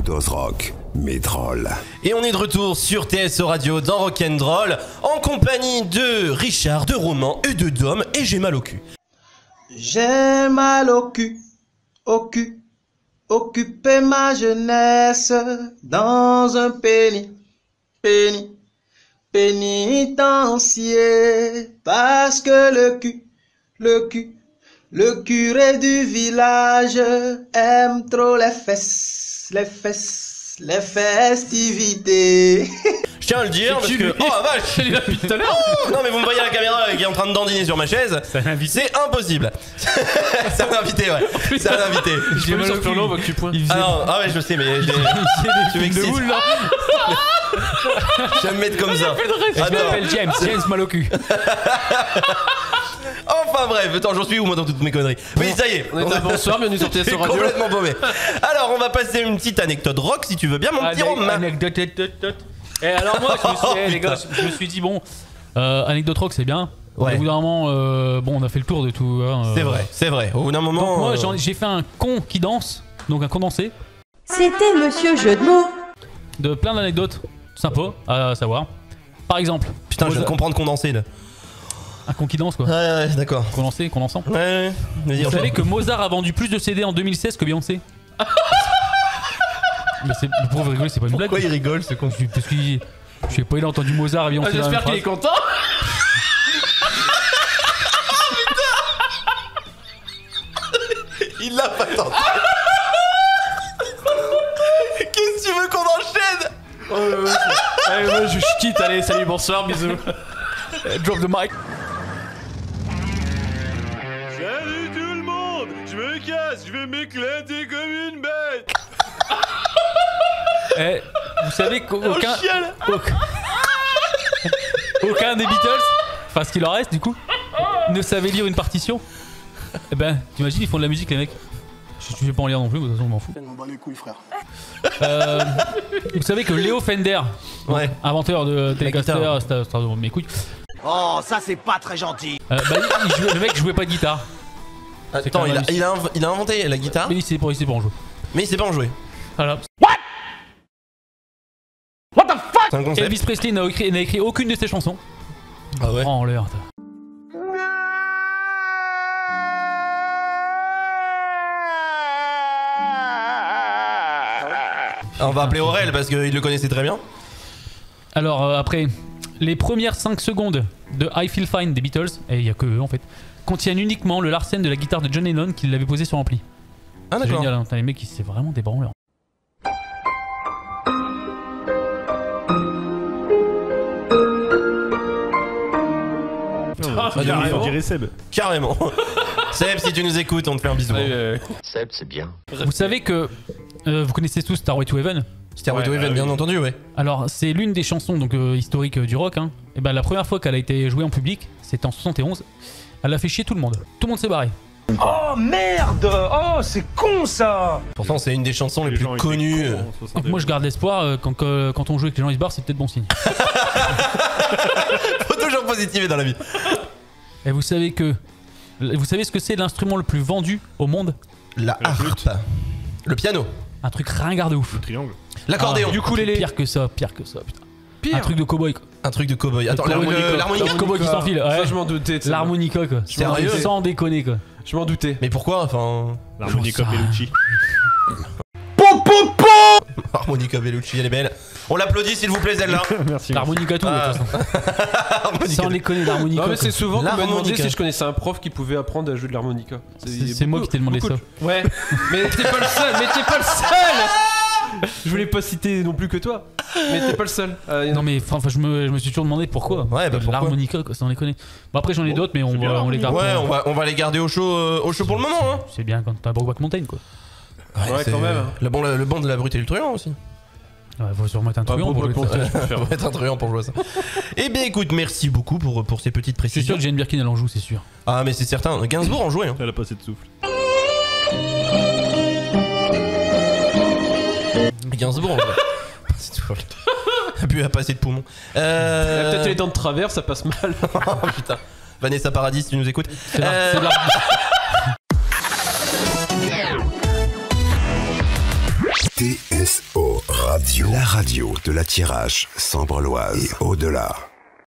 dose rock, mais drôle. Et on est de retour sur TSO Radio dans Rock'n'Roll en compagnie de Richard, de Roman et de Dom, et j'ai mal au cul. J'ai mal au cul, occuper ma jeunesse dans un pénitencier, parce que le curé du village aime trop les festivités. Je tiens à le dire parce que... Oh la vache, C'est lui depuis tout à l'heure. non mais vous me voyez à la caméra qui est en train de dandiner sur ma chaise. C'est impossible. C'est un invité, ouais. C'est un invité. J'ai mal au cul. On voit que tu pointes. Ah non, ah ouais, je sais, mais tu m'excites. Je vais me mettre comme ça. Je m'appelle James mal au cul. Enfin bref, attends, j'en suis où moi dans toutes mes conneries? Oui, ça y est. Bonsoir, bienvenue sur TSO Radio. Complètement paumé. Alors, on va passer une petite anecdote rock si tu veux bien, mon petit Romain. Anecdote. Et alors moi, les gars, je me suis dit bon, anecdote rock c'est bien. Ouais. Au bout d'un moment, bon, on a fait le tour de tout. Hein, C'est vrai. Au bout d'un moment. Donc moi, j'ai fait un con qui danse, donc un condensé C'était Monsieur Jeu de mots. de plein d'anecdotes sympas à savoir. Par exemple, Putain, je viens de comprendre condensé là. un con qui danse quoi. Ouais, d'accord. Condensant. Ouais, vas-y, Vous enchaîne. savez que Mozart a vendu plus de CD en 2016 que Beyoncé. Mais pour vous rigoler, c'est pas une blague. Pourquoi il rigole ce con? Parce que je sais pas, il a entendu Mozart et Beyoncé. J'espère qu'il est content. Il l'a pas tenté. Qu'est-ce que tu veux qu'on enchaîne? Allez, moi je quitte, allez, salut, bonsoir, bisous. Drop the mic. Salut tout le monde, je me casse, je vais m'éclater comme une bête. Vous savez qu'aucun chial. aucun des Beatles, enfin ce qu'il en reste du coup, ne savait lire une partition. Eh ben, t'imagines, ils font de la musique les mecs. Je vais pas en lire non plus, mais de toute façon, je m'en fous. On bat les couilles, frère. Vous savez que Léo Fender, Ouais. inventeur de Telecaster, mes couilles, Oh, ça c'est pas très gentil. le mec jouait pas de guitare. Attends, quand même il a inventé la guitare, Mais il sait pas en jouer. mais il sait pas en jouer. Voilà. C'est un concept. Elvis Presley n'a écrit aucune de ses chansons. Ah ouais. Oh, en l'air. On va appeler Aurel parce qu'il le connaissait très bien. Alors après, les premières 5 secondes de I Feel Fine des Beatles, et il y a que eux en fait, contiennent uniquement le Larsen de la guitare de John Lennon qui l'avait posé sur l'ampli. Ah C'est d'accord. génial, hein. Putain, les mecs, c'est vraiment des branleurs. On dirait Seb. Carrément. Seb, si tu nous écoutes, on te fait un bisou. Seb, c'est bien. Vous savez que vous connaissez tous Starway to Heaven. Stairway to Heaven, bien entendu, ouais. Alors c'est l'une des chansons donc historiques du rock. Hein. Et ben la première fois qu'elle a été jouée en public, c'était en 71. Elle a fait chier tout le monde. Tout le monde s'est barré. Oh merde. Oh, c'est con ça. Pourtant, c'est une des chansons les plus gens étaient connues. cons en 72. Donc moi je garde l'espoir quand on joue et que les gens ils se barrent, c'est peut-être bon signe. Faut toujours positiver dans la vie. Et vous savez ce que c'est l'instrument le plus vendu au monde? La harpe. Le piano. Un truc ringard de ouf. Le triangle. L'accordéon. Du coup, pire que ça, putain. Un truc de cowboy quoi. Un truc de cowboy. Attends, l'harmonica. Le cowboy qui s'enfile. Ouais. Ça, je m'en doutais. tu sais. L'harmonica quoi. Sérieux? Sans déconner quoi. Je m'en doutais. Mais pourquoi? Enfin. L'harmonica Bellucci. Harmonica Bellucci, elle est belle. On l'applaudit s'il vous plaît, celle-là. Merci. L'harmonica tout, de toute façon. Sans déconner, l'harmonica. Non, mais c'est souvent qu'on m'a demandé L'harmonica. si je connaissais un prof qui pouvait apprendre à jouer de l'harmonica. C'est moi qui t'ai demandé ça. Ouais, mais t'es pas le seul, Je voulais pas citer non plus que toi, mais t'es pas le seul. Non mais enfin je me suis toujours demandé pourquoi. Ouais, bah pourquoi? L'harmonica quoi, sans déconner. Bon après j'en ai d'autres mais on les garde. Ouais, on va les garder au chaud pour le moment. Hein. C'est bien quand t'as Brokeback Mountain quoi. Ouais, c'est quand même. Le bon de la brute et le truand aussi. Ouais, faut se remettre un truand pour le On va mettre un truand pour jouer à ça. Eh bien écoute, merci beaucoup pour ces petites Je suis sûr précisions. que Jane Birkin elle en joue, c'est sûr. Ah mais c'est certain, Gainsbourg en jouait. Hein. Elle a pas assez de souffle. Gainsbourg en jouait. C'est tout. Elle a pu passer de poumons. Peut-être les dents de travers, ça passe mal. Oh putain. Vanessa Paradis, si tu nous écoutes. C'est TSO Radio. La radio de la Thiérache, Sambre-Loise et au-delà.